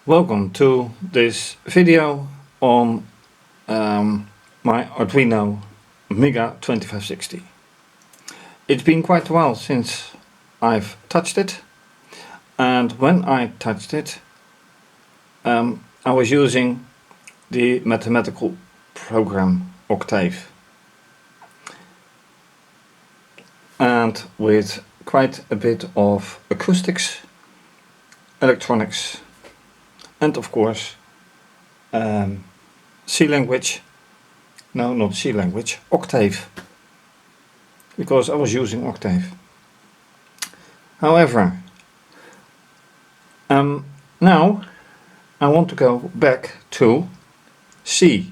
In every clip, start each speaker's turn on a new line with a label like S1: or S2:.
S1: Welcome to this video on my Arduino Mega2560. It's been quite a while since I've touched it, and when I touched it I was using the mathematical program Octave, and with quite a bit of acoustics, electronics, and of course C language, no, not C language, Octave, because I was using Octave. However, now I want to go back to C,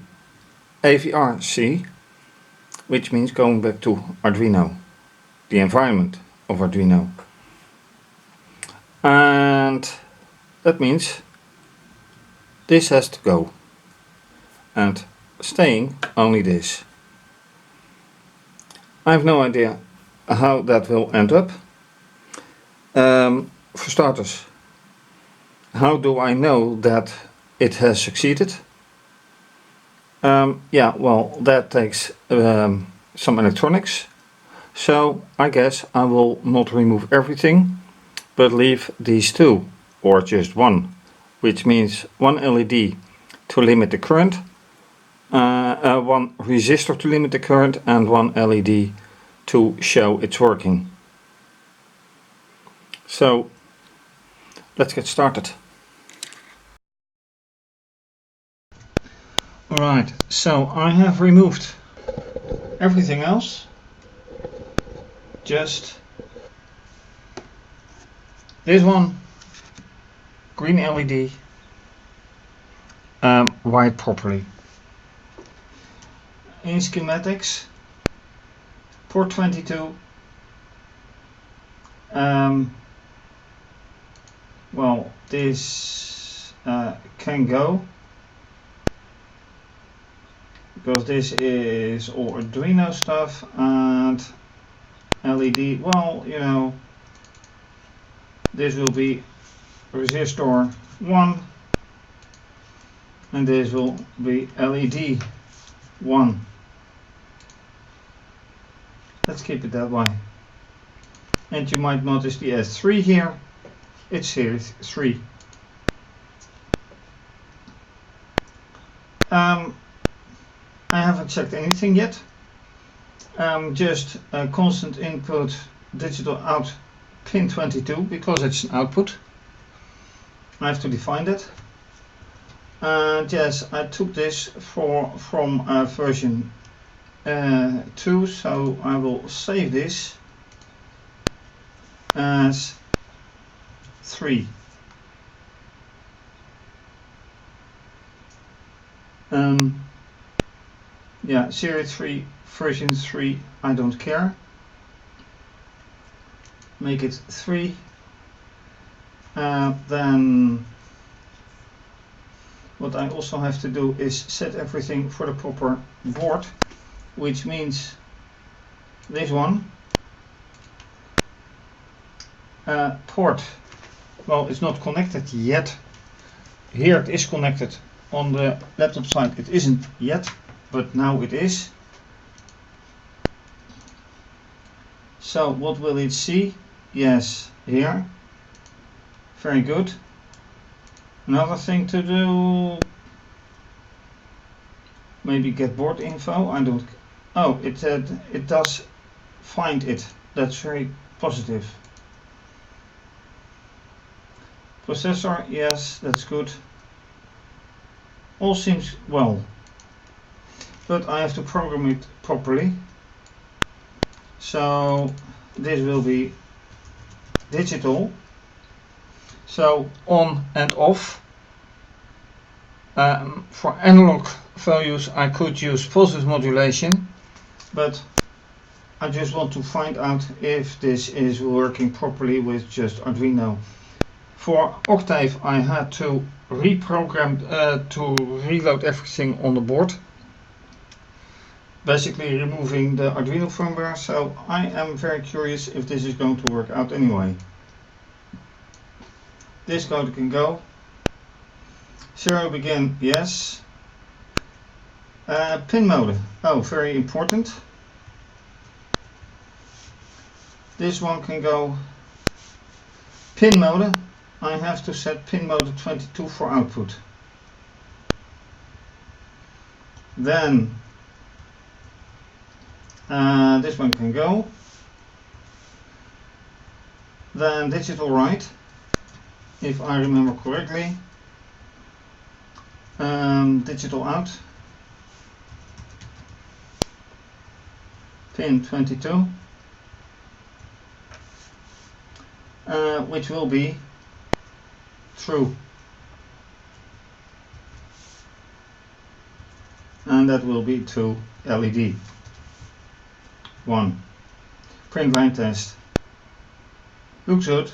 S1: AVR-C, which means going back to Arduino, the environment of Arduino. And that means this has to go, and staying only this. I have no idea how that will end up. For starters, how do I know that it has succeeded? Yeah, well, that takes some electronics, so I guess I will not remove everything, but leave these two, or just one, which means one LED to limit the current, one resistor to limit the current, and one LED to show it's working. So let's get started. Alright, so I have removed everything else, just this one green LED wired properly. In Schematics, port 22, well, this can go, because this is all Arduino stuff, and LED, well, you know, this will be resistor 1, and this will be LED 1. Let's keep it that way. And you might notice the S3 here, it's series 3. I haven't checked anything yet. Just a constant input digital out pin 22, because it's an output. I have to define that. And yes, I took this from version 2, so I will save this as 3. Yeah, series 3, version 3, I don't care. Make it 3. Then what I also have to do is set everything for the proper board, which means this one. Port, well, it's not connected yet. Here it is connected, on the laptop side it isn't yet, but now it is. So what will it see? Yes, here. Very good. Another thing to do, maybe get board info. I don't. Oh, it does find it. That's very positive. Processor, yes, that's good. All seems well, but I have to program it properly. So this will be digital. So on and off. For analog values I could use pulse modulation, but I just want to find out if this is working properly with just Arduino. For Octave I had to reprogram to reload everything on the board, basically removing the Arduino firmware, so I am very curious if this is going to work out anyway. This code can go. Serial begin, yes. Pin mode, oh, very important. This one can go pin mode. I have to set pin mode 22 for output. Then this one can go. Then digital write, if I remember correctly. Digital out, pin 22, which will be true, and that will be to LED. 1. Print line test. Looks good.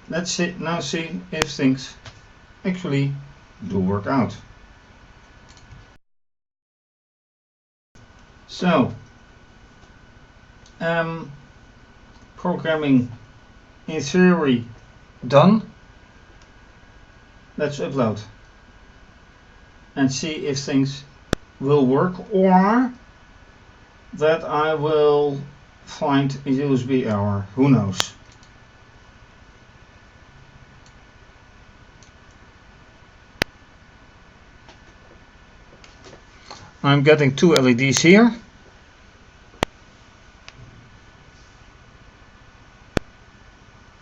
S1: Let's now see if things actually do work out. So, programming in theory done. Let's upload and see if things will work, or that I will find a USB error. Who knows? I'm getting 2 LEDs here.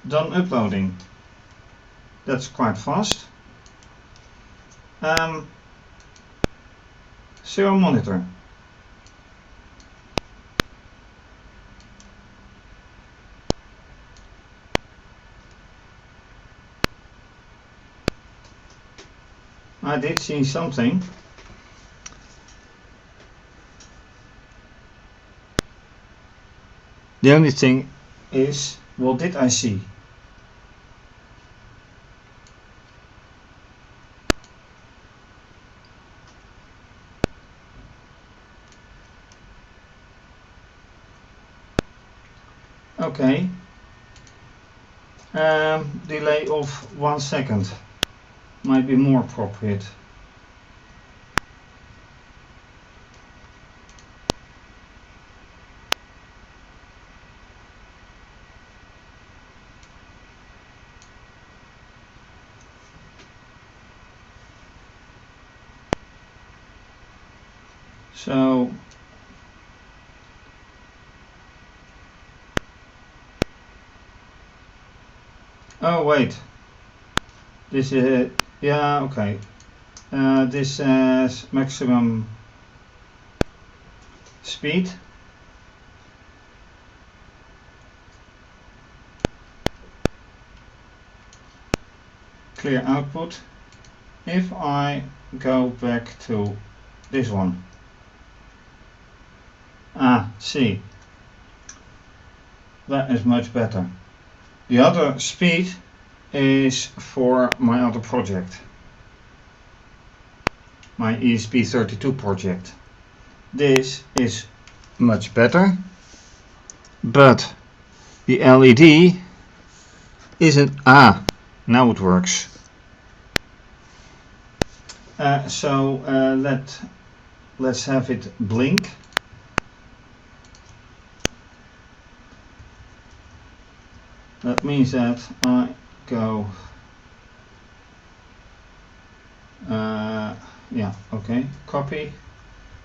S1: Done uploading. That's quite fast. Serial monitor. I did see something. The only thing is, what did I see? Okay. Delay of 1 second might be more appropriate. So oh wait, this is yeah, okay. This is maximum speed. Clear output. If I go back to this one. See, that is much better. The other speed is for my other project, my ESP32 project. This is much better, but the LED isn't. Now it works. Let's have it blink. That means that I go, yeah, okay, copy,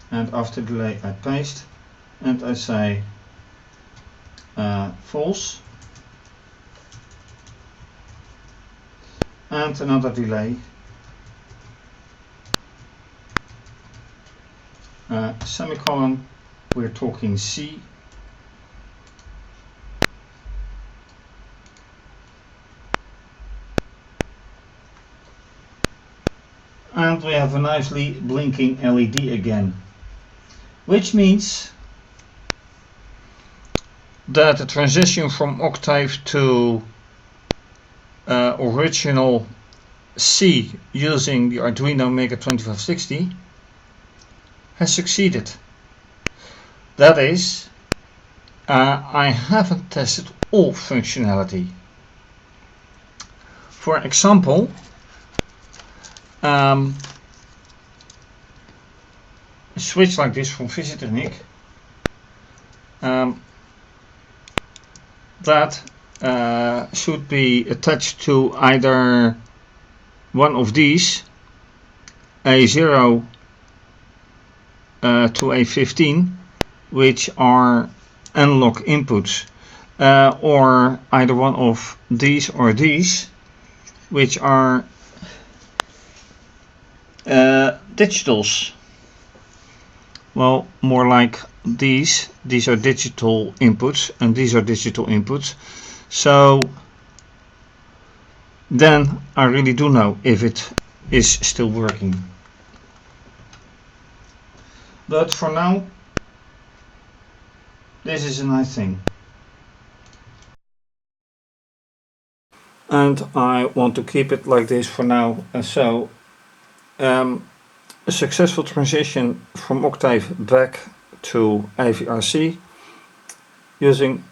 S1: and after delay I paste, and I say false, and another delay, semicolon, we're talking C. And we have a nicely blinking LED again, which means that the transition from Octave to original C using the Arduino Mega2560 has succeeded. That is, I haven't tested all functionality. For example, a switch like this from Visitechniek, that should be attached to either one of these, A0 to A15, which are analog inputs, or either one of these or these, which are digitals. Well, more like these are digital inputs and these are digital inputs. So then I really do know if it is still working. But for now, this is a nice thing. And I want to keep it like this for now. So a successful transition from Octave back to AVR-C using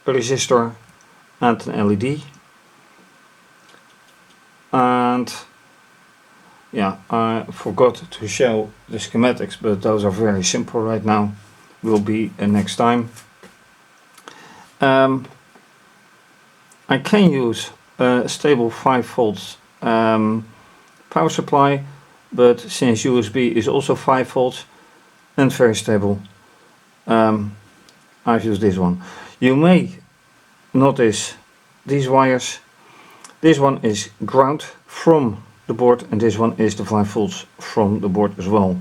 S1: a resistor and an LED. And yeah, I forgot to show the schematics, but those are very simple right now. Will be next time. I can use a stable 5 volts power supply, but since USB is also 5 volts and very stable, I've used this one. You may notice these wires. This one is ground from the board and this one is the 5 volts from the board as well.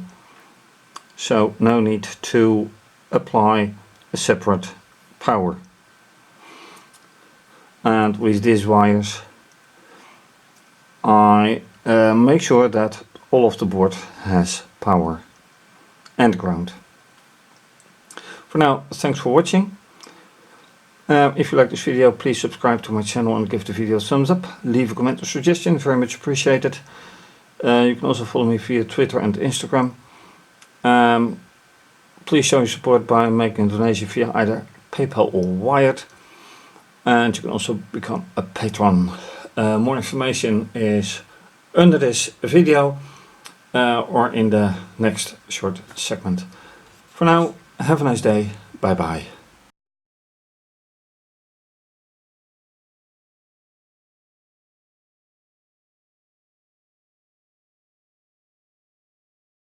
S1: So no need to apply a separate power. And with these wires I make sure that all of the board has power and ground. For now, thanks for watching. If you like this video, please subscribe to my channel and give the video a thumbs up. Leave a comment or suggestion, very much appreciated. You can also follow me via Twitter and Instagram. Please show your support by making a donation via either PayPal or Wired. And you can also become a patron. More information is under this video or in the next short segment. For now, have a nice day. Bye bye.